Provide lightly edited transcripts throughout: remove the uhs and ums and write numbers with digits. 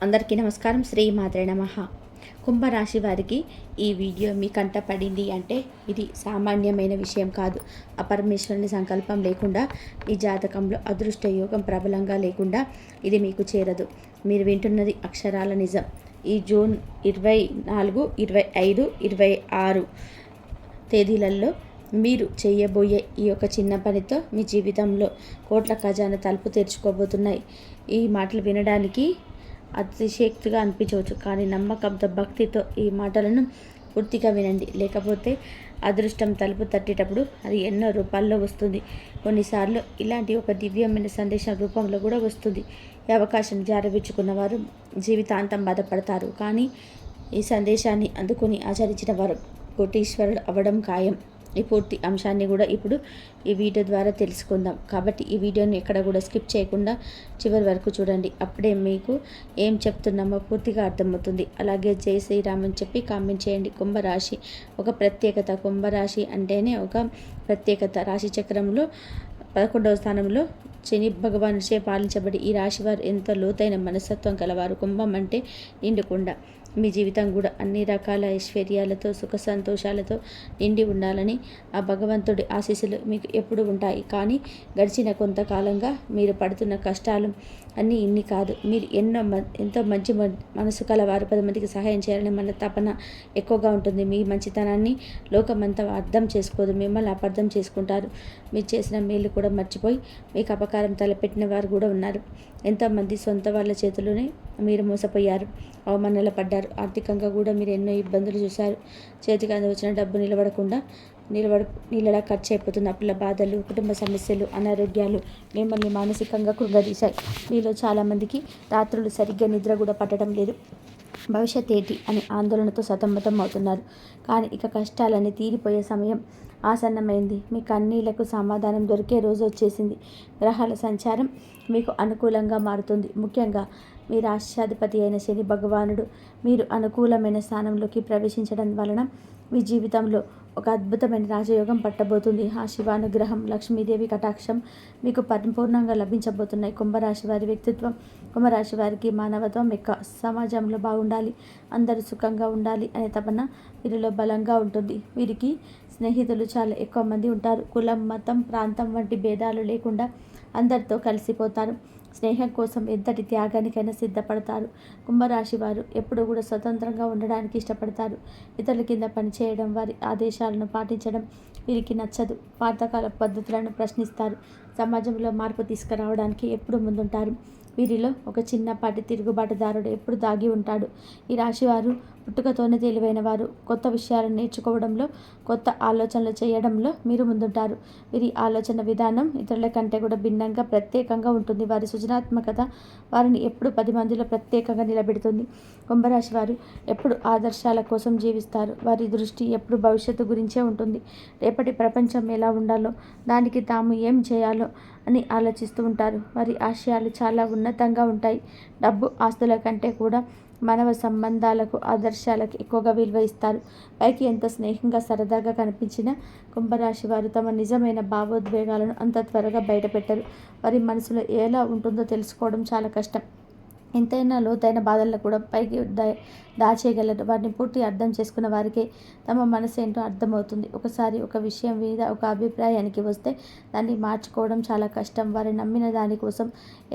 అందరికీ నమస్కారం. శ్రీ మాత్రే నమః. కుంభరాశి వారికి ఈ వీడియో మీ కంట పడింది అంటే ఇది సామాన్యమైన విషయం కాదు. ఆ పరమేశ్వరుని సంకల్పం లేకుండా మీ జాతకంలో అదృష్ట యోగం ప్రబలంగా లేకుండా ఇది మీకు చేరదు. మీరు వింటున్నది అక్షరాల నిజం. ఈ జూన్ 24, 25, 26 తేదీలలో మీరు చేయబోయే ఈ యొక్క చిన్న పనితో మీ జీవితంలో కోట్ల ఖజానా తలుపు తెరుచుకోబోతున్నాయి. ఈ మాటలు వినడానికి అతిశక్తిగా అనిపించవచ్చు, కానీ నమ్మకంతో భక్తితో ఈ మాటలను పూర్తిగా వినండి. లేకపోతే అదృష్టం తలుపు తట్టేటప్పుడు అది ఎన్నో రూపాల్లో వస్తుంది. కొన్నిసార్లు ఇలాంటి ఒక దివ్యమైన సందేశం రూపంలో కూడా వస్తుంది. ఈ అవకాశం జారవిచ్చుకున్న వారు జీవితాంతం బాధపడతారు, కానీ ఈ సందేశాన్ని అందుకుని ఆచరించిన వారు కోటీశ్వరుడు అవ్వడం ఖాయం. ఈ పూర్తి అంశాన్ని కూడా ఇప్పుడు ఈ వీడియో ద్వారా తెలుసుకుందాం. కాబట్టి ఈ వీడియోని ఎక్కడ కూడా స్కిప్ చేయకుండా చివరి వరకు చూడండి. అప్పుడే మీకు ఏం చెప్తున్నామో పూర్తిగా అర్థమవుతుంది. అలాగే జై శ్రీరామ్ అని చెప్పి కామెంట్ చేయండి. కుంభరాశి ఒక ప్రత్యేకత. కుంభరాశి అంటేనే ఒక ప్రత్యేకత. రాశి చక్రంలో 11వ స్థానంలో శని భగవానుచే పాలించబడి ఈ రాశివారు ఎంతో లోతైన మనస్తత్వం కలవారు. కుంభం అంటే నిండుకుండ. మీ జీవితం కూడా అన్ని రకాల ఐశ్వర్యాలతో సుఖ సంతోషాలతో నిండి ఉండాలని ఆ భగవంతుడి ఆశీస్సులు మీకు ఎప్పుడు ఉంటాయి. కానీ గడిచిన కొంతకాలంగా మీరు పడుతున్న కష్టాలు అన్నీ ఇన్ని కాదు. మీరు ఎంతో మంచి మనసు కలవారు. 10 మందికి సహాయం చేయాలని మన తపన ఎక్కువగా ఉంటుంది. మీ మంచితనాన్ని లోకమంతా అర్థం చేసుకోదు, మిమ్మల్ని అపార్థం చేసుకుంటారు. మీరు చేసిన మేలు కూడా మర్చిపోయి మీకు అపకారం తలపెట్టిన వారు కూడా ఉన్నారు. ఎంతోమంది సొంత వాళ్ళ చేతిలోనే మీరు మోసపోయారు, అవమానాలు పడ్డారు. ఆర్థికంగా కూడా మీరు ఎన్నో ఇబ్బందులు చూశారు. చేతికి వచ్చిన డబ్బు నీళ్ళలా ఖర్చు అయిపోతుంది. అప్పుల బాధలు, కుటుంబ సమస్యలు, అనారోగ్యాలు మిమ్మల్ని మానసికంగా కృంగదీశాయి. మీలో చాలామందికి రాత్రులు సరిగ్గా నిద్ర కూడా పట్టడం లేదు. భవిష్యత్ ఏంటి అని ఆందోళనతో సతమతం అవుతున్నారు. కానీ ఇక కష్టాలన్నీ తీరిపోయే సమయం ఆసన్నమైంది. మీ కన్నీళ్లకు సమాధానం దొరికే రోజు వచ్చేసింది. గ్రహాల సంచారం మీకు అనుకూలంగా మారుతుంది. ముఖ్యంగా మీ రాష్ట్రాధిపతి అయిన శని భగవానుడు మీరు అనుకూలమైన స్థానంలోకి ప్రవేశించడం వలన మీ జీవితంలో ఒక అద్భుతమైన రాజయోగం పట్టబోతుంది. ఆ శివానుగ్రహం, లక్ష్మీదేవి కటాక్షం మీకు పరిపూర్ణంగా లభించబోతున్నాయి. కుంభరాశి వారి వ్యక్తిత్వం. కుంభరాశి వారికి మానవత్వం ఎక్కువ. సమాజంలో బాగుండాలి, అందరూ సుఖంగా ఉండాలి అనే తపన వీరిలో బలంగా ఉంటుంది. వీరికి స్నేహితులు చాలా ఎక్కువ మంది ఉంటారు. కులం, మతం, ప్రాంతం వంటి భేదాలు లేకుండా అందరితో కలిసిపోతారు. స్నేహం కోసం ఎంతటి త్యాగానికైనా సిద్ధపడతారు. కుంభరాశి వారు ఎప్పుడూ కూడా స్వతంత్రంగా ఉండడానికి ఇష్టపడతారు. ఇతరుల కింద పనిచేయడం, వారి ఆదేశాలను పాటించడం వీరికి నచ్చదు. పాతకాల పద్ధతులను ప్రశ్నిస్తారు. సమాజంలో మార్పు తీసుకురావడానికి ఎప్పుడు ముందుంటారు. వీరిలో ఒక చిన్నపాటి తిరుగుబాటుదారుడు ఎప్పుడు దాగి ఉంటాడు. ఈ రాశివారు పుట్టుకతోనే తెలివైన వారు. కొత్త విషయాలను నేర్చుకోవడంలో, కొత్త ఆలోచనలు చేయడంలో మీరు ముందుంటారు. వీరి ఆలోచన విధానం ఇతరుల కంటే కూడా భిన్నంగా, ప్రత్యేకంగా ఉంటుంది. వారి సృజనాత్మకత వారిని ఎప్పుడు 10 మందిలో ప్రత్యేకంగా నిలబెడుతుంది. కుంభరాశి వారు ఎప్పుడు ఆదర్శాల కోసం జీవిస్తారు. వారి దృష్టి ఎప్పుడు భవిష్యత్తు గురించే ఉంటుంది. రేపటి ప్రపంచం ఎలా ఉండాలో, దానికి తాము ఏం చేయాలో అని ఆలోచిస్తూ ఉంటారు. వారి ఆశయాలు చాలా ఉన్నతంగా ఉంటాయి. డబ్బు, ఆస్తుల కంటే కూడా మానవ సంబంధాలకు, ఆదర్శాలకు ఎక్కువగా విలువ ఇస్తారు. పైకి ఎంత స్నేహంగా, సరదాగా కనిపించినా కుంభరాశి వారు తమ నిజమైన భావోద్వేగాలను అంత త్వరగా బయటపెట్టరు. వారి మనసులో ఎలా ఉంటుందో తెలుసుకోవడం చాలా కష్టం. ఎంతైనా లోతైన బాధలను కూడా పైకి దాచేయగలరు. వారిని పూర్తి అర్థం చేసుకున్న వారికే తమ మనసు ఏంటో అర్థమవుతుంది. ఒకసారి ఒక విషయం మీద ఒక అభిప్రాయానికి వస్తే దాన్ని మార్చుకోవడం చాలా కష్టం. వారు నమ్మిన దానికోసం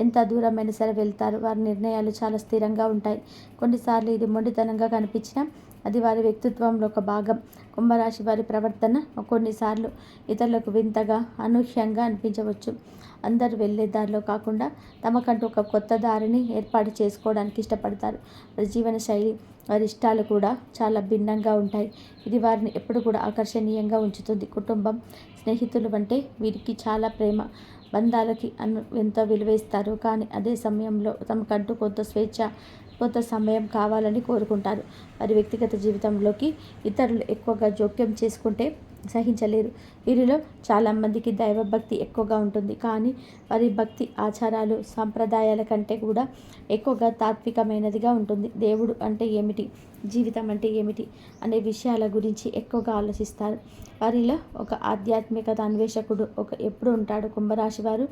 ఎంత దూరమైనా సరే వెళ్తారు. వారి నిర్ణయాలు చాలా స్థిరంగా ఉంటాయి. కొన్నిసార్లు ఇది మొండితనంగా కనిపించినా అది వారి వ్యక్తిత్వంలో ఒక భాగం. కుంభరాశి వారి ప్రవర్తన కొన్నిసార్లు ఇతరులకు వింతగా, అనూహ్యంగా అనిపించవచ్చు. అందరూ వెళ్ళే దారిలో కాకుండా తమకంటూ ఒక కొత్త దారిని ఏర్పాటు చేసుకోవడానికి ఇష్టపడతారు. వారి జీవన శైలి, వారి ఇష్టాలు కూడా చాలా భిన్నంగా ఉంటాయి. ఇది వారిని ఎప్పుడు కూడా ఆకర్షణీయంగా ఉంచుతుంది. కుటుంబం, స్నేహితులు అంటే వీరికి చాలా ప్రేమ. బంధాలకి ఎంతో విలువ ఇస్తారు. కానీ అదే సమయంలో తమకంటూ కొంత స్వేచ్ఛ, కొంత సమయం కావాలని కోరుకుంటారు. వారి వ్యక్తిగత జీవితంలోకి ఇతరులు ఎక్కువగా జోక్యం చేసుకుంటే సహించలేరు. వీరిలో చాలామందికి దైవభక్తి ఎక్కువగా ఉంటుంది. కానీ వారి భక్తి ఆచారాలు, సాంప్రదాయాల కంటే కూడా ఎక్కువగా తాత్వికమైనదిగా ఉంటుంది. దేవుడు అంటే ఏమిటి, జీవితం అంటే ఏమిటి అనే విషయాల గురించి ఎక్కువగా ఆలోచిస్తారు. వారిలో ఒక ఆధ్యాత్మికత అన్వేషకుడు ఎప్పుడు ఉంటాడు. కుంభరాశి వారు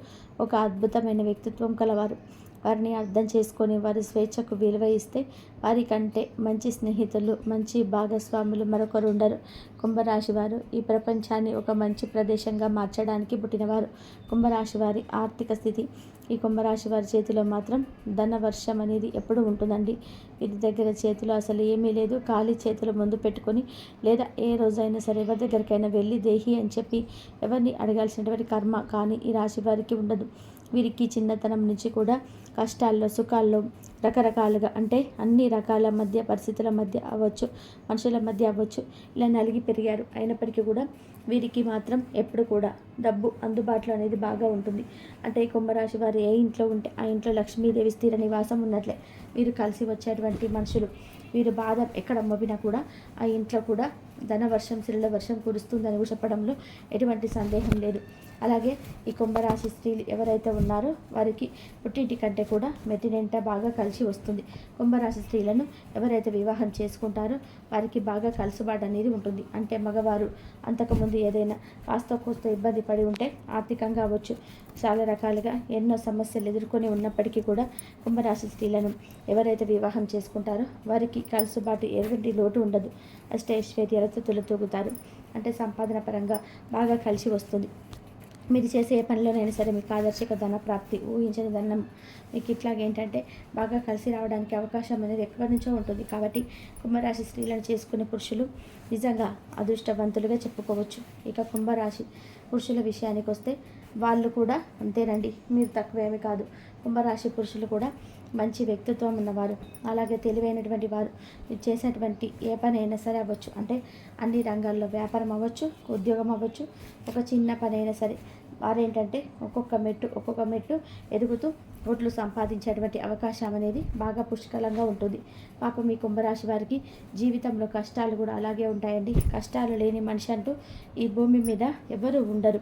ఒక అద్భుతమైన వ్యక్తిత్వం కలవారు. వారిని అర్థం చేసుకొని వారి స్వేచ్ఛకు విలువ ఇస్తే వారికంటే మంచి స్నేహితులు, మంచి భాగస్వాములు మరొకరు ఉండరు. కుంభరాశి వారు ఈ ప్రపంచాన్ని ఒక మంచి ప్రదేశంగా మార్చడానికి పుట్టినవారు. కుంభరాశి వారి ఆర్థిక స్థితి, ఈ కుంభరాశి వారి చేతిలో మాత్రం ధన వర్షం అనేది ఎప్పుడు ఉంటుందండి. వీరి దగ్గర చేతిలో అసలు ఏమీ లేదు. ఖాళీ చేతులు ముందు పెట్టుకొని లేదా ఏ రోజైనా సరే ఎవరి దగ్గరికైనా వెళ్ళి దేహి అని చెప్పి ఎవరిని అడగాల్సినటువంటి కర్మ కానీ ఈ రాశి వారికి ఉండదు. వీరికి చిన్నతనం నుంచి కూడా కష్టాల్లో, సుఖాల్లో రకరకాలుగా అంటే అన్ని రకాల మధ్య పరిస్థితుల మధ్య అవ్వచ్చు, మనుషుల మధ్య అవ్వచ్చు, ఇలా నలిగి పెరిగారు. అయినప్పటికీ కూడా వీరికి మాత్రం ఎప్పుడు కూడా డబ్బు అందుబాటులో అనేది బాగా ఉంటుంది. అంటే కుంభరాశి వారు ఏ ఇంట్లో ఉంటే ఆ ఇంట్లో లక్ష్మీదేవి స్థిర నివాసం ఉన్నట్లే. వీరు కలిసి వచ్చేటువంటి మనుషులు, వీరు బాధ ఎక్కడ మోపినా కూడా ఆ ఇంట్లో కూడా ధనవర్షం, సిరుల వర్షం కురుస్తుందని చెప్పడంలో ఎటువంటి సందేహం లేదు. అలాగే ఈ కుంభరాశి స్త్రీలు ఎవరైతే ఉన్నారో వారికి పుట్టింటి కంటే కూడా మెట్టినింట బాగా కలిసి వస్తుంది. కుంభరాశి స్త్రీలను ఎవరైతే వివాహం చేసుకుంటారో వారికి బాగా కలుసుబాటు అనేది ఉంటుంది. అంటే మగవారు అంతకుముందు ఏదైనా కాస్త కోస్త ఇబ్బంది పడి ఉంటే ఆర్థికంగా అవ్వచ్చు, చాలా రకాలుగా ఎన్నో సమస్యలు ఎదుర్కొని ఉన్నప్పటికీ కూడా కుంభరాశి స్త్రీలను ఎవరైతే వివాహం చేసుకుంటారో వారికి కలుసుబాటు ఎటువంటి లోటు ఉండదు. అష్టైశ్వర్యాలతో తులతూగుతారు. అంటే సంపాదన పరంగా బాగా కలిసి వస్తుంది. మీరు చేసే ఏ పనిలోనైనా సరే మీకు ఆదర్శక ధన ప్రాప్తి, ఊహించని ధనం మీకు ఇట్లాగేంటంటే బాగా కలిసి రావడానికి అవకాశం అనేది ఎక్కడి నుంచో ఉంటుంది. కాబట్టి కుంభరాశి స్త్రీలను చేసుకునే పురుషులు నిజంగా అదృష్టవంతులుగా చెప్పుకోవచ్చు. ఇక కుంభరాశి పురుషుల విషయానికి వస్తే వాళ్ళు కూడా అంతేనండి, మీరు తక్కువేమీ కాదు. కుంభరాశి పురుషులు కూడా మంచి వ్యక్తిత్వం ఉన్నవారు, అలాగే తెలివైనటువంటి వారు. మీరు చేసేటువంటి ఏ పని అయినా సరే అవ్వచ్చు, అంటే అన్ని రంగాల్లో వ్యాపారం అవ్వచ్చు, ఉద్యోగం అవ్వచ్చు, ఒక చిన్న పని అయినా సరే వారేంటంటే ఒక్కొక్క మెట్టు ఎదుగుతూ ఓట్లు సంపాదించేటువంటి అవకాశం అనేది బాగా పుష్కలంగా ఉంటుంది. పాపం మీ కుంభరాశి వారికి జీవితంలో కష్టాలు కూడా అలాగే ఉంటాయండి. కష్టాలు లేని మనిషి అంటూ ఈ భూమి మీద ఎవరు ఉండరు.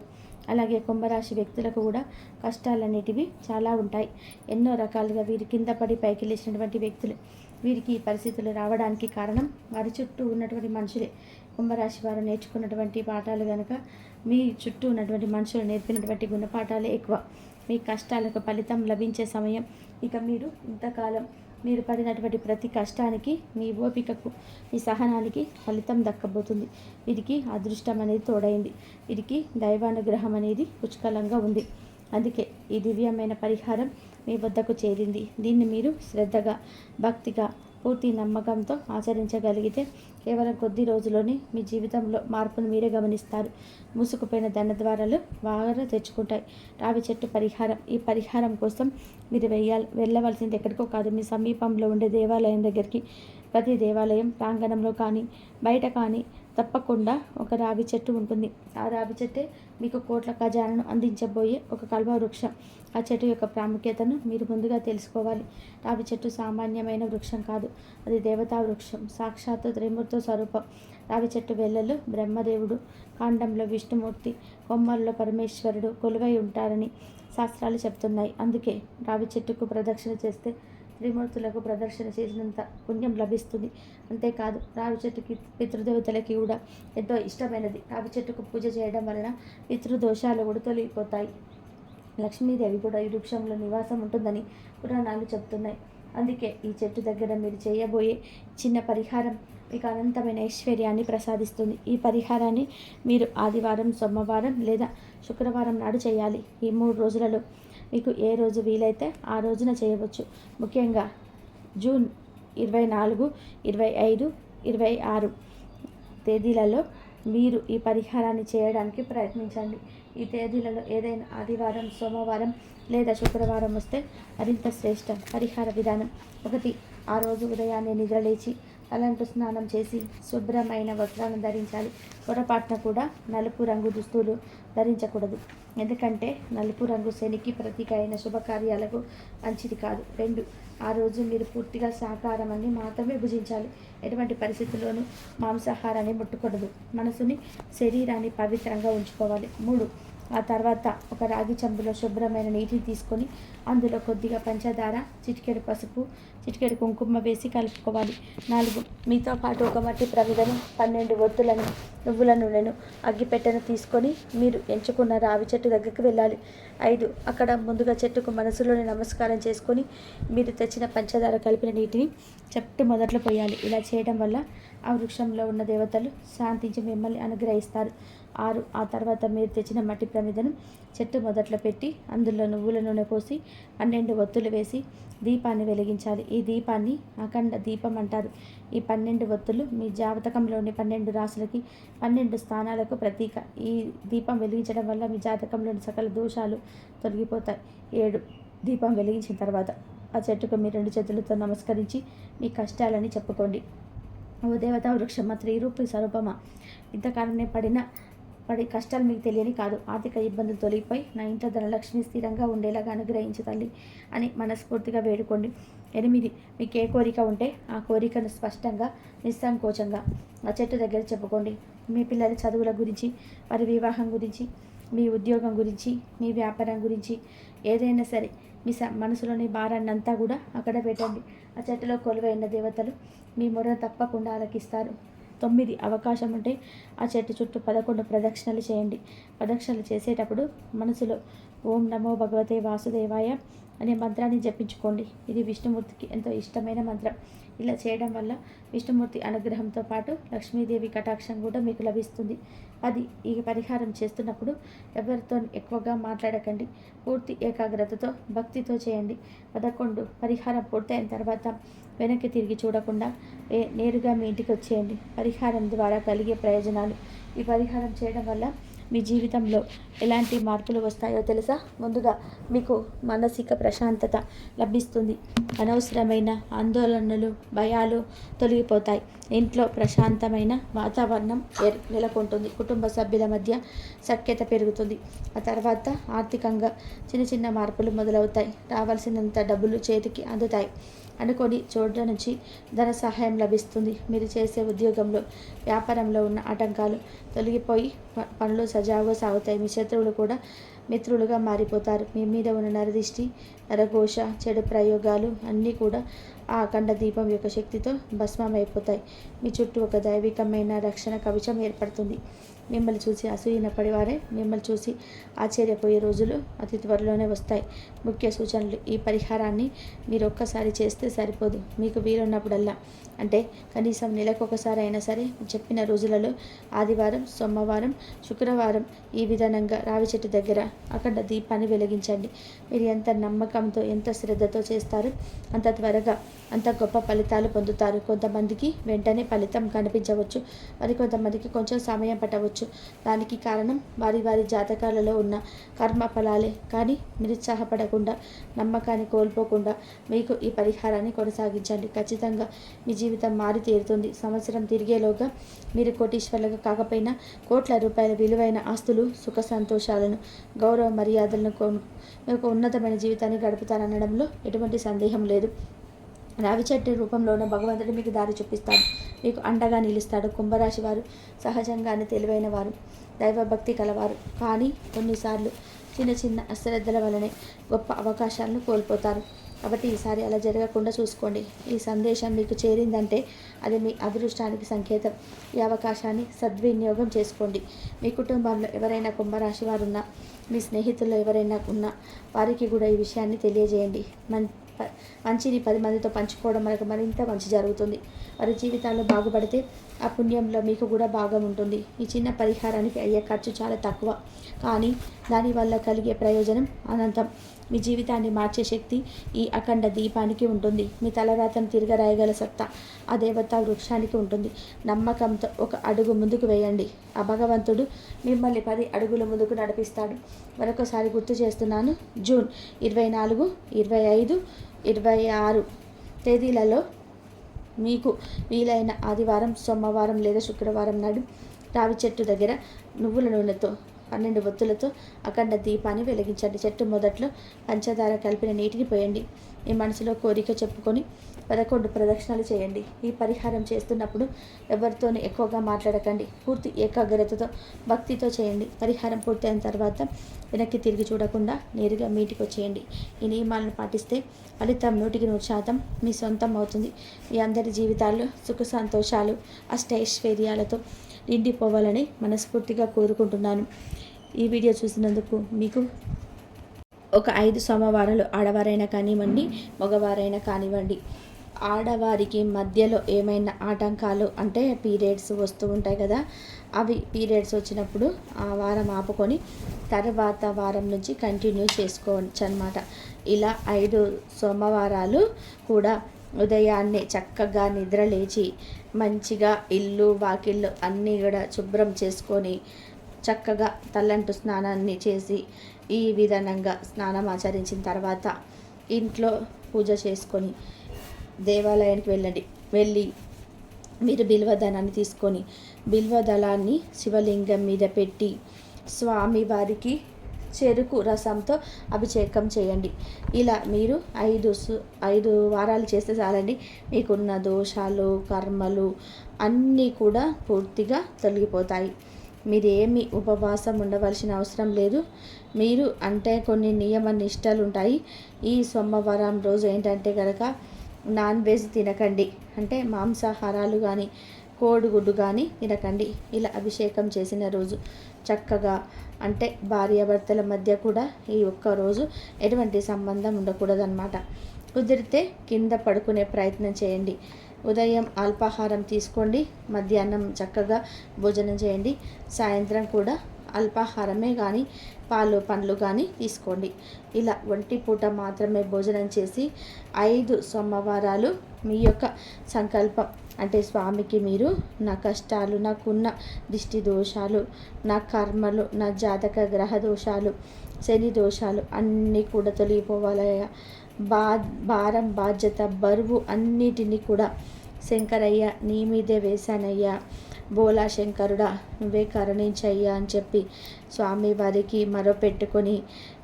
అలాగే కుంభరాశి వ్యక్తులకు కూడా కష్టాలనేటివి చాలా ఉంటాయి. ఎన్నో రకాలుగా వీరి కింద పడి పైకి లేచినటువంటి వ్యక్తులు. వీరికి ఈ పరిస్థితులు రావడానికి కారణం వారి చుట్టూ ఉన్నటువంటి మనుషులే. కుంభరాశి వారు నేర్చుకున్నటువంటి పాఠాలు కనుక మీ చుట్టూ ఉన్నటువంటి మనుషులు నేర్పినటువంటి గుణపాఠాలే ఎక్కువ. మీ కష్టాలకు ఫలితం లభించే సమయం. ఇక మీరు ఇంతకాలం మీరు పడినటువంటి ప్రతి కష్టానికి, మీ ఓపికకు, మీ సహనానికి ఫలితం దక్కబోతుంది. వీరికి అదృష్టం అనేది తోడైంది. వీరికి దైవానుగ్రహం అనేది పుష్కలంగా ఉంది. అందుకే ఈ దివ్యమైన పరిహారం మీ వద్దకు చేరింది. దీన్ని మీరు శ్రద్ధగా, భక్తిగా, పూర్తి నమ్మకంతో ఆచరించగలిగితే కేవలం కొద్ది రోజుల్లోనే మీ జీవితంలో మార్పును మీరే గమనిస్తారు. మూసుకుపోయిన ధన ద్వారాలు బాగా తెచ్చుకుంటాయి. రావి చెట్టు పరిహారం. ఈ పరిహారం కోసం మీరు వెళ్ళవలసింది ఎక్కడికో కాదు, మీ సమీపంలో ఉండే దేవాలయం దగ్గరికి. ప్రతి దేవాలయం ప్రాంగణంలో కానీ బయట కానీ తప్పకుండా ఒక రావి చెట్టు ఉంటుంది. ఆ రావి చెట్టే మీకు కోట్ల ఖజానాను అందించబోయే ఒక కల్వ వృక్షం. ఆ చెట్టు యొక్క ప్రాముఖ్యతను మీరు ముందుగా తెలుసుకోవాలి. రావి చెట్టు సామాన్యమైన వృక్షం కాదు, అది దేవతా వృక్షం, సాక్షాత్తు త్రిమూర్తి స్వరూపం. రావి చెట్టు వేళ్ళలో బ్రహ్మదేవుడు, కాండంలో విష్ణుమూర్తి, కొమ్మల్లో పరమేశ్వరుడు కొలువై ఉంటారని శాస్త్రాలు చెప్తున్నాయి. అందుకే రావి చెట్టుకు ప్రదక్షిణ చేస్తే త్రిమూర్తులకు ప్రదర్శన చేసినంత పుణ్యం లభిస్తుంది. అంతేకాదు రావి చెట్టుకి పితృదేవతలకి కూడా ఎంతో ఇష్టమైనది. రావి చెట్టుకు పూజ చేయడం వలన పితృదోషాలు కూడా తొలగిపోతాయి. లక్ష్మీదేవి కూడా ఈ వృక్షంలో నివాసం ఉంటుందని పురాణాలు చెప్తున్నాయి. అందుకే ఈ చెట్టు దగ్గర మీరు చేయబోయే చిన్న పరిహారం మీకు అనంతమైన ఐశ్వర్యాన్ని ప్రసాదిస్తుంది. ఈ పరిహారాన్ని మీరు ఆదివారం, సోమవారం లేదా శుక్రవారం నాడు చేయాలి. ఈ 3 రోజులలో మీకు ఏ రోజు వీలైతే ఆ రోజున చేయవచ్చు. ముఖ్యంగా జూన్ 24, 25, 26 తేదీలలో మీరు ఈ పరిహారాన్ని చేయడానికి ప్రయత్నించండి. ఈ తేదీలలో ఏదైనా ఆదివారం, సోమవారం లేదా శుక్రవారం వస్తే మరింత శ్రేష్టం. పరిహార విధానం: 1. ఆ రోజు ఉదయాన్నే నిద్రలేచి తలంటు స్నానం చేసి శుభ్రమైన వస్త్రాలను ధరించాలి. పొరపాటున కూడా నలుపు రంగు దుస్తులు ధరించకూడదు, ఎందుకంటే నలుపు రంగు శనికి ప్రతీక అయిన శుభకార్యాలకు మంచిది కాదు. 2. ఆ రోజు మీరు పూర్తిగా శాకాహారాన్ని మాత్రమే భుజించాలి. ఎటువంటి పరిస్థితుల్లోనూ మాంసాహారాన్ని ముట్టకూడదు. మనసుని, శరీరాన్ని పవిత్రంగా ఉంచుకోవాలి. 3. ఆ తర్వాత ఒక రాగి చెంబులో శుభ్రమైన నీటిని తీసుకొని అందులో కొద్దిగా పంచదార, చిటికెడు పసుపు, చిటికెడు కుంకుమ వేసి కలుపుకోవాలి. 4 మీతో పాటు ఒక మట్టి ప్రమిదను, 12 ఒత్తులను, నువ్వుల నూనెను, అగ్గిపెట్టెను తీసుకొని మీరు ఎంచుకున్న రావి చెట్టు దగ్గరికి వెళ్ళాలి. 5 అక్కడ ముందుగా చెట్టుకు మనసులోని నమస్కారం చేసుకొని మీరు తెచ్చిన పంచదార కలిపిన నీటిని చెట్టు మొదట్లో పోయాలి. ఇలా చేయడం వల్ల ఆ వృక్షంలో ఉన్న దేవతలు శాంతించి మిమ్మల్ని అనుగ్రహిస్తారు. 6 ఆ తర్వాత మీరు తెచ్చిన మట్టి ప్రమిదను చెట్టు మొదట్లో పెట్టి అందులో నువ్వుల నూనె పోసి 12 ఒత్తులు వేసి దీపాన్ని వెలిగించాలి. ఈ దీపాన్ని అఖండ దీపం అంటారు. ఈ 12 ఒత్తులు మీ జాతకంలోని 12 రాశులకి 12 స్థానాలకు ప్రతీక. ఈ దీపం వెలిగించడం వల్ల మీ జాతకంలోని సకల దోషాలు తొలగిపోతాయి. 7 దీపం వెలిగించిన తర్వాత ఆ చెట్టుకు మీ 2 చేతులతో నమస్కరించి మీ కష్టాలని చెప్పుకోండి. ఓ దేవతా వృక్షమా, త్రిరూపి స్వరూపమా, ఇంతకాలమే పడి కష్టాలు మీకు తెలియని కాదు. ఆర్థిక ఇబ్బందులు తొలగిపోయి నా ఇంట్లో ధనలక్ష్మి స్థిరంగా ఉండేలాగా అనుగ్రహించు తల్లి అని మనస్ఫూర్తిగా వేడుకోండి. 8 మీకు ఏ కోరిక ఉంటే ఆ కోరికను స్పష్టంగా, నిస్సంకోచంగా ఆ చెట్టు దగ్గర చెప్పుకోండి. మీ పిల్లల చదువుల గురించి, వారి వివాహం గురించి, మీ ఉద్యోగం గురించి, మీ వ్యాపారం గురించి ఏదైనా సరే మీ మనసులోని భారాన్ని అంతా కూడా అక్కడ పెట్టండి. ఆ చెట్టులో కొలువైన దేవతలు మీ మొర తప్పకుండా ఆలకిస్తారు. 9 అవకాశం ఉంటే ఆ చెట్టు చుట్టూ 11 ప్రదక్షిణలు చేయండి. ప్రదక్షిణలు చేసేటప్పుడు మనసులో ఓం నమో భగవతే వాసుదేవాయ అనే మంత్రాన్ని జపించుకోండి. ఇది విష్ణుమూర్తికి ఎంతో ఇష్టమైన మంత్రం. ఇలా చేయడం వల్ల విష్ణుమూర్తి అనుగ్రహంతో పాటు లక్ష్మీదేవి కటాక్షం కూడా మీకు లభిస్తుంది. 10 ఈ పరిహారం చేస్తున్నప్పుడు ఎవరితో ఎక్కువగా మాట్లాడకండి. పూర్తి ఏకాగ్రతతో భక్తితో చేయండి. 11 పరిహారం పూర్తయిన తర్వాత వెనక్కి తిరిగి చూడకుండా నేరుగా మీ ఇంటికి వచ్చేయండి. పరిహారం ద్వారా కలిగే ప్రయోజనాలు. ఈ పరిహారం చేయడం వల్ల మీ జీవితంలో ఎలాంటి మార్పులు వస్తాయో తెలుసా? ముందుగా మీకు మానసిక ప్రశాంతత లభిస్తుంది. అనవసరమైన ఆందోళనలు, భయాలు తొలగిపోతాయి. ఇంట్లో ప్రశాంతమైన వాతావరణం నెలకొంటుంది. కుటుంబ సభ్యుల మధ్య సఖ్యత పెరుగుతుంది. ఆ తర్వాత ఆర్థికంగా చిన్న చిన్న మార్పులు మొదలవుతాయి. రావాల్సినంత డబ్బులు చేతికి అందుతాయి. అనుకోని చోట్ల నుంచి ధన సహాయం లభిస్తుంది. మీరు చేసే ఉద్యోగంలో, వ్యాపారంలో ఉన్న ఆటంకాలు తొలగిపోయి పనులు సజావుగా సాగుతాయి. మీ శత్రువులు కూడా మిత్రులుగా మారిపోతారు. మీ మీద ఉన్న నరదిష్టి, నరఘోష, చెడు ప్రయోగాలు అన్నీ కూడా ఆ అఖండ దీపం యొక్క శక్తితో భస్మమైపోతాయి. మీ చుట్టూ ఒక దైవికమైన రక్షణ కవచం ఏర్పడుతుంది. మిమ్మల్ని చూసి అసూయన పడివారే మిమ్మల్ని చూసి ఆశ్చర్యపోయే రోజులు అతి త్వరలోనే వస్తాయి. ముఖ్య సూచనలు. ఈ పరిహారాన్ని మీరు ఒక్కసారి చేస్తే సరిపోదు. మీకు వీలున్నప్పుడల్లా, అంటే కనీసం నెలకొకసారి అయినా సరే చెప్పిన రోజులలో ఆదివారం, సోమవారం, శుక్రవారం ఈ విధానంగా రావి చెట్టు దగ్గర అఖండ దీపాన్ని వెలిగించండి. మీరు ఎంత నమ్మకంతో, ఎంత శ్రద్ధతో చేస్తారో అంత త్వరగా, అంత గొప్ప ఫలితాలు పొందుతారు. కొంతమందికి వెంటనే ఫలితం కనిపించవచ్చు, మరి కొంతమందికి కొంచెం సమయం పట్టవచ్చు. దానికి కారణం వారి వారి జాతకాలలో ఉన్న కర్మ ఫలాలే. కానీ నిరుత్సాహపడకుండా, నమ్మకాన్ని కోల్పోకుండా మీకు ఈ పరిహారాన్ని కొనసాగించండి. ఖచ్చితంగా మీ జీవితం మారి తీరుతుంది. సంవత్సరం తిరిగేలోగా మీరు కోటీశ్వర్లుగా కాకపోయినా కోట్ల రూపాయల విలువైన ఆస్తులు, సుఖ సంతోషాలను, గౌరవ మర్యాదలను మీకు ఉన్నతమైన జీవితాన్ని గడుపుతారనడంలో ఎటువంటి సందేహం లేదు. రావి చెట్టు రూపంలో ఉన్న భగవంతుడు మీకు దారి చూపిస్తాడు, మీకు అండగా నిలుస్తాడు. కుంభరాశి వారు సహజంగానే తెలివైన వారు, దైవభక్తి కలవారు. కానీ కొన్నిసార్లు చిన్న చిన్న అశ్రద్ధల వలనే గొప్ప అవకాశాలను కోల్పోతారు. కాబట్టి ఈసారి అలా జరగకుండా చూసుకోండి. ఈ సందేశం మీకు చేరిందంటే అది మీ అదృష్టానికి సంకేతం. ఈ అవకాశాన్ని సద్వినియోగం చేసుకోండి. మీ కుటుంబంలో ఎవరైనా కుంభరాశి వారు ఉన్నా, మీ స్నేహితుల్లో ఎవరైనా ఉన్నా వారికి కూడా ఈ విషయాన్ని తెలియజేయండి. మంచిని 10 మందితో పంచుకోవడం మనకు మరింత మంచి జరుగుతుంది. వారి జీవితాల్లో బాగుపడితే ఆ పుణ్యంలో మీకు కూడా భాగం ఉంటుంది. ఈ చిన్న పరిహారానికి అయ్యే ఖర్చు చాలా తక్కువ, కానీ దానివల్ల కలిగే ప్రయోజనం అనంతం. మీ జీవితాన్ని మార్చే శక్తి ఈ అఖండ దీపానికి ఉంటుంది. మీ తలరాతను తిరగరాయగల సత్తా ఆ దేవతా వృక్షానికి ఉంటుంది. నమ్మకంతో ఒక అడుగు ముందుకు వేయండి. ఆ భగవంతుడు మిమ్మల్ని 10 అడుగుల ముందుకు నడిపిస్తాడు. మరొకసారి గుర్తు చేస్తున్నాను. జూన్ 24, 25, 26 తేదీలలో మీకు వీలైన ఆదివారం, సోమవారం లేదా శుక్రవారం నాడు రావి చెట్టు దగ్గర నువ్వుల నూనెతో 12 ఒత్తులతో అఖండ దీపాన్ని వెలిగించండి. చెట్టు మొదట్లో పంచదార కలిపిన నీటిని పోయండి. మీ మనసులో కోరిక చెప్పుకొని 11 ప్రదక్షిణాలు చేయండి. ఈ పరిహారం చేస్తున్నప్పుడు ఎవరితోని ఎక్కువగా మాట్లాడకండి. పూర్తి ఏకాగ్రతతో భక్తితో చేయండి. పరిహారం పూర్తయిన తర్వాత వెనక్కి తిరిగి చూడకుండా నేరుగా మీ ఇంటికి వచ్చేయండి. ఈ నియమాలను పాటిస్తే ఫలితం 100% మీ సొంతం అవుతుంది. మీ అందరి జీవితాల్లో సుఖ సంతోషాలు అష్టైశ్వర్యాలతో నిండిపోవాలని మనస్ఫూర్తిగా కోరుకుంటున్నాను. ఈ వీడియో చూసినందుకు మీకు ఒక 5 సోమవారాలు ఆడవారైనా కానివ్వండి, మగవారైనా కానివ్వండి, ఆడవారికి మధ్యలో ఏమైనా ఆటంకాలు అంటే పీరియడ్స్ వస్తూ ఉంటాయి కదా, అవి పీరియడ్స్ వచ్చినప్పుడు ఆ వారం ఆపుకొని తర్వాత వారం నుంచి కంటిన్యూ చేసుకోవచ్చు అన్నమాట. ఇలా 5 సోమవారాలు కూడా ఉదయాన్నే చక్కగా నిద్ర లేచి మంచిగా ఇల్లు వాకిళ్ళు అన్నీ కూడా శుభ్రం చేసుకొని చక్కగా తల్లంటు స్నానాన్ని చేసి ఈ విధానంగా స్నానం ఆచరించిన తర్వాత ఇంట్లో పూజ చేసుకొని దేవాలయానికి వెళ్ళి మీరు బిల్వదళాన్ని తీసుకొని బిల్వదళాన్ని శివలింగం మీద పెట్టి స్వామివారికి చెరుకు రసంతో అభిషేకం చేయండి. ఇలా మీరు 5 వారాలు చేస్తే చాలండి. మీకున్న దోషాలు కర్మలు అన్నీ కూడా పూర్తిగా తొలగిపోతాయి. మీరేమి ఉపవాసం ఉండవలసిన అవసరం లేదు. మీరు అంటే కొన్ని నియమ నిష్టలు ఉంటాయి. ఈ సోమవారం రోజు ఏంటంటే కనుక నాన్ వెజ్ తినకండి, అంటే మాంసాహారాలు కానీ కోడిగుడ్డు కానీ తినకండి. ఇలా అభిషేకం చేసిన రోజు చక్కగా అంటే భార్యాభర్తల మధ్య కూడా ఈ ఒక్క రోజు ఎటువంటి సంబంధం ఉండకూడదన్నమాట. కుదిరితే కింద పడుకునే ప్రయత్నం చేయండి. ఉదయం అల్పాహారం తీసుకోండి, మధ్యాహ్నం చక్కగా భోజనం చేయండి, సాయంత్రం కూడా అల్పాహారమే కానీ పాలు పండ్లు కానీ తీసుకోండి. ఇలా 1 పూట మాత్రమే భోజనం చేసి 5 సోమవారాలు మీ యొక్క సంకల్పం అంటే స్వామికి మీరు నా కష్టాలు, నాకున్న దిష్టి దోషాలు, నా కర్మలు, నా జాతక గ్రహ దోషాలు, శని దోషాలు అన్నీ కూడా తొలగిపోవాలయ్యా. భారం బాధ్యత బరువు అన్నిటినీ కూడా శంకరయ్య నీ మీదే వేశానయ్యా, బోలా శంకరుడా నువ్వే కరుణించయ్యా అని చెప్పి స్వామివారికి మొరపెట్టుకొని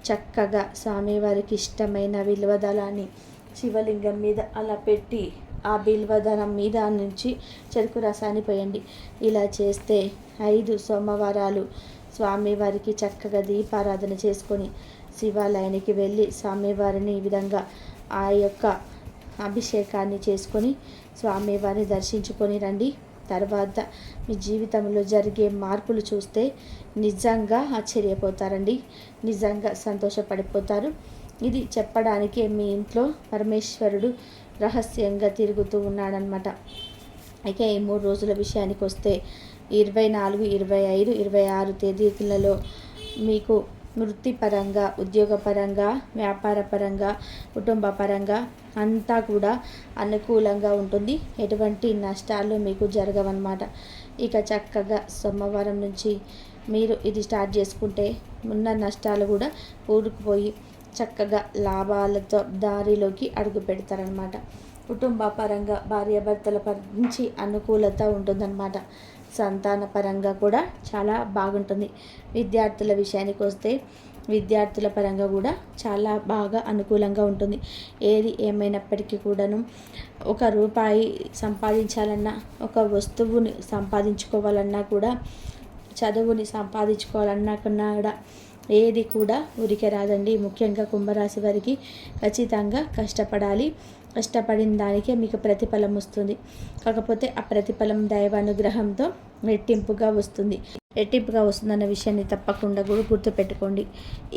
చక్కగా స్వామివారికి ఇష్టమైన బిల్వదళాన్ని శివలింగం మీద అలా పెట్టి ఆ బిల్వదళం మీద నుంచి చెరుకు రసాన్ని పోయండి. ఇలా చేస్తే 5 సోమవారాలు స్వామివారికి చక్కగా దీపారాధన చేసుకొని శివాలయానికి వెళ్ళి స్వామివారిని ఈ విధంగా ఆ యొక్క అభిషేకాన్ని చేసుకొని స్వామివారిని దర్శించుకొని రండి. తర్వాత మీ జీవితంలో జరిగే మార్పులు చూస్తే నిజంగా ఆశ్చర్యపోతారండి, నిజంగా సంతోషపడిపోతారు. ఇది చెప్పడానికే మీ ఇంట్లో పరమేశ్వరుడు రహస్యంగా తిరుగుతూ ఉన్నాడనమాట. ఇక ఈ 3 రోజుల విషయానికి వస్తే 24, 25, 26 తేదీలలో మీకు వృత్తిపరంగా, ఉద్యోగపరంగా, వ్యాపారపరంగా, కుటుంబ పరంగా అంతా కూడా అనుకూలంగా ఉంటుంది. ఎటువంటి నష్టాలు మీకు జరగవన్నమాట. ఇక చక్కగా సోమవారం నుంచి మీరు ఇది స్టార్ట్ చేసుకుంటే ఉన్న నష్టాలు కూడా ఊరుకుపోయి చక్కగా లాభాలతో దారిలోకి అడుగు పెడతారనమాట. కుటుంబ పరంగా భార్యాభర్తల నుంచి అనుకూలత ఉంటుందన్నమాట. సంతాన పరంగా కూడా చాలా బాగుంటుంది. విద్యార్థుల విషయానికి వస్తే విద్యార్థుల పరంగా కూడా చాలా బాగా అనుకూలంగా ఉంటుంది. ఏది ఏమైనప్పటికీ కూడాను ఒక రూపాయి సంపాదించాలన్నా, ఒక వస్తువుని సంపాదించుకోవాలన్నా కూడా, చదువుని సంపాదించుకోవాలన్నా కూడా ఏది కూడా ఊరికే రాదండి. ముఖ్యంగా కుంభరాశి వారికి ఖచ్చితంగా కష్టపడాలి. కష్టపడిన దానికే మీకు ప్రతిఫలం వస్తుంది. కాకపోతే ఆ ప్రతిఫలం దైవానుగ్రహంతో రెట్టింపుగా వస్తుందన్న విషయాన్ని తప్పకుండా కూడా గుర్తుపెట్టుకోండి.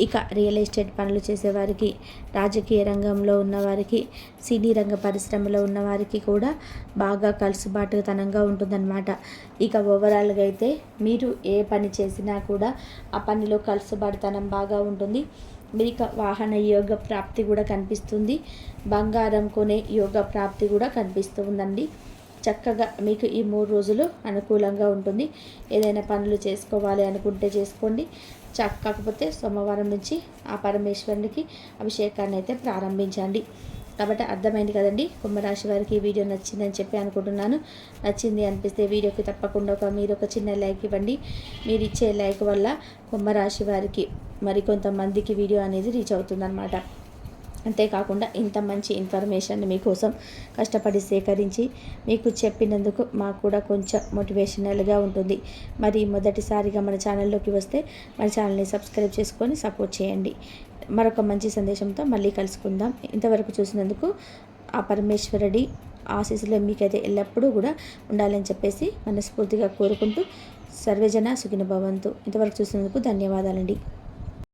ఇక రియల్ ఎస్టేట్ పనులు చేసేవారికి, రాజకీయ రంగంలో ఉన్నవారికి, సినీ రంగ పరిశ్రమలో ఉన్నవారికి కూడా బాగా కలుసుబాటుతనంగా ఉంటుందన్నమాట. ఇక ఓవరాల్గా అయితే మీరు ఏ పని చేసినా కూడా ఆ పనిలో కలుసుబాటుతనం బాగా ఉంటుంది. మీకు వాహన యోగ ప్రాప్తి కూడా కనిపిస్తుంది. బంగారం కొనే యోగ ప్రాప్తి కూడా కనిపిస్తూ ఉందండి. చక్కగా మీకు ఈ 3 రోజులు అనుకూలంగా ఉంటుంది. ఏదైనా పనులు చేసుకోవాలి అనుకుంటే చేసుకోండి. కాకపోతే సోమవారం నుంచి ఆ పరమేశ్వరునికి అభిషేకాన్ని అయితే ప్రారంభించండి. కాబట్టి అర్థమైంది కదండి. కుంభరాశి వారికి ఈ వీడియో నచ్చిందని చెప్పి అనుకుంటున్నాను. నచ్చింది అనిపిస్తే వీడియోకి తప్పకుండా మీరు ఒక చిన్న లైక్ ఇవ్వండి. మీరు ఇచ్చే లైక్ వల్ల కుంభరాశి వారికి మరికొంతమందికి వీడియో అనేది రీచ్ అవుతుందన్నమాట. అంతేకాకుండా ఇంత మంచి ఇన్ఫర్మేషన్ మీకోసం కష్టపడి సేకరించి మీకు చెప్పినందుకు మాకు కూడా కొంచెం మోటివేషనల్గా ఉంటుంది. మరి మొదటిసారిగా మన ఛానల్లోకి వస్తే మన ఛానల్ని సబ్స్క్రైబ్ చేసుకొని సపోర్ట్ చేయండి. మరొక మంచి సందేశంతో మళ్ళీ కలుసుకుందాం. ఇంతవరకు చూసినందుకు ఆ పరమేశ్వరుడి ఆశీస్సులు మీకైతే ఎల్లప్పుడూ కూడా ఉండాలని చెప్పేసి మనస్ఫూర్తిగా కోరుకుంటూ సర్వేజన సుఖినో భవంతు. ఇంతవరకు చూసినందుకు ధన్యవాదాలండి.